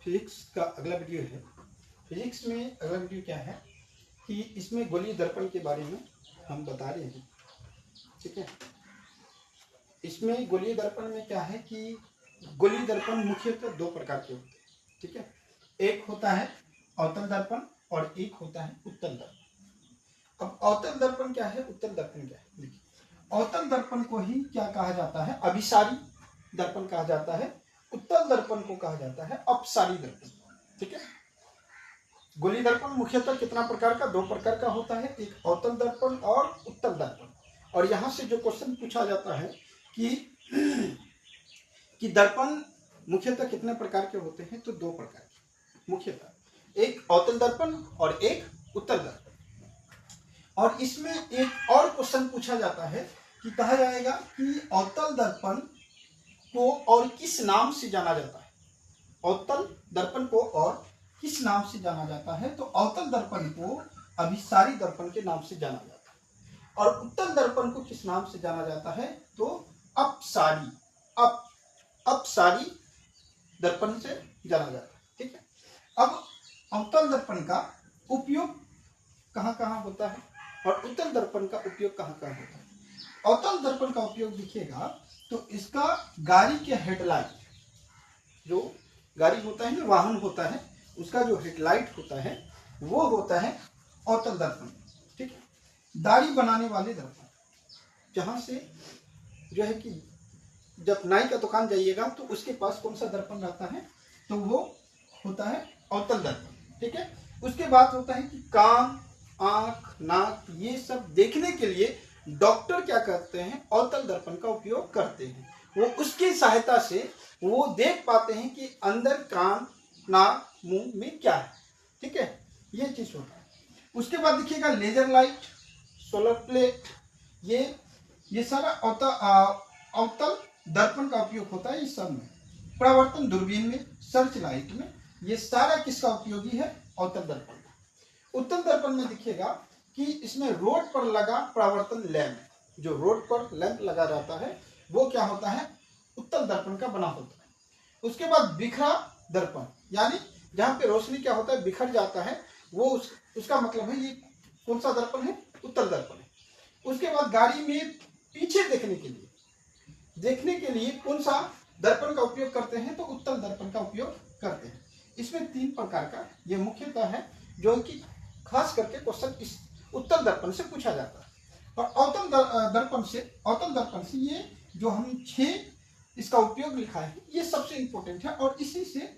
Physics का अगला video है। फिजिक्स में अगला वीडियो क्या है कि इसमें गोलीय दर्पण के बारे में हम बता रहे हैं। ठीक है, इसमें गोलीय दर्पण में क्या है कि गोलीय दर्पण मुख्यतः दो प्रकार के होते हैं। ठीक है, एक होता है अवतल दर्पण और एक होता है उत्तल दर्पण। अब अवतल दर्पण क्या है, उत्तल दर्पण क्या है? देखिए, अवतल दर्पण को ही क्या कहा जाता है? अभिसारी दर्पण कहा जाता है। उत्तल दर्पण को कहा जाता है अपसारी दर्पण। ठीक है, गोलीय दर्पण मुख्यतः कितना प्रकार का? दो प्रकार का होता है, एक अवतल दर्पण और उत्तल दर्पण। और यहां से जो क्वेश्चन पूछा जाता है कि दर्पण मुख्यतः कितने प्रकार के होते हैं, तो दो प्रकार के मुख्यतः, एक अवतल दर्पण और एक उत्तल दर्पण। और इसमें एक और क्वेश्चन पूछा जाता है कि कहा जाएगा कि अवतल दर्पण को और किस नाम से जाना जाता है? अवतल दर्पण को और किस नाम से जाना जाता है? तो अवतल दर्पण को अभिसारी दर्पण के नाम से जाना जाता है और उत्तल दर्पण को किस नाम से जाना जाता है? तो अपसारी अपसारी दर्पण से जाना जाता है। ठीक है, अब अवतल दर्पण का उपयोग कहाँ कहाँ होता है और उत्तल दर्पण का उपयोग कहाँ कहाँ होता है? अवतल दर्पण का उपयोग देखिएगा तो इसका गाड़ी के हेडलाइट, जो गाड़ी होता है ना, वाहन होता है, उसका जो हेडलाइट होता है वो होता है अवतल दर्पण। ठीक है, दाढ़ी बनाने वाले दर्पण, जहां से जो है कि जब नाई का दुकान जाइएगा तो उसके पास कौन सा दर्पण रहता है? तो वो होता है अवतल दर्पण। ठीक है, उसके बाद होता है कि कान, आंख, नाक, ये सब देखने के लिए डॉक्टर क्या करते हैं? अवतल दर्पण का उपयोग करते हैं। वो उसकी सहायता से वो देख पाते हैं कि अंदर कान, नाक, मुंह में क्या है। ठीक है, ये चीज होता है। उसके बाद देखिएगा लेजर लाइट, सोलर प्लेट, ये सारा अवतल दर्पण का उपयोग होता है। इस सब में परावर्तन दूरबीन में, सर्च लाइट में, ये सारा किसका उपयोगी है? अवतल दर्पण का। उत्तल दर्पण में देखिएगा कि इसमें रोड पर लगा परावर्तन लैंप, जो रोड पर लैंप लगा रहता है वो क्या होता है? उत्तल दर्पण का बना होता है। उसके बाद बिखरा दर्पण, यानी जहां पे रोशनी क्या होता है? बिखर जाता है, वो उसका मतलब है ये कौन सा दर्पण है? उत्तल दर्पण है। उसके बाद गाड़ी में पीछे देखने के लिए कौन सा दर्पण का उपयोग करते हैं? तो उत्तल दर्पण का उपयोग करते हैं। इसमें तीन प्रकार का ये मुख्यतः है जो कि खास करके क्वेश्चन इस उत्तल दर्पण से पूछा जाता है। और अवतल दर्पण से ये जो हम 6 इसका उपयोग लिखा है, ये सबसे इंपॉर्टेंट है और इसी से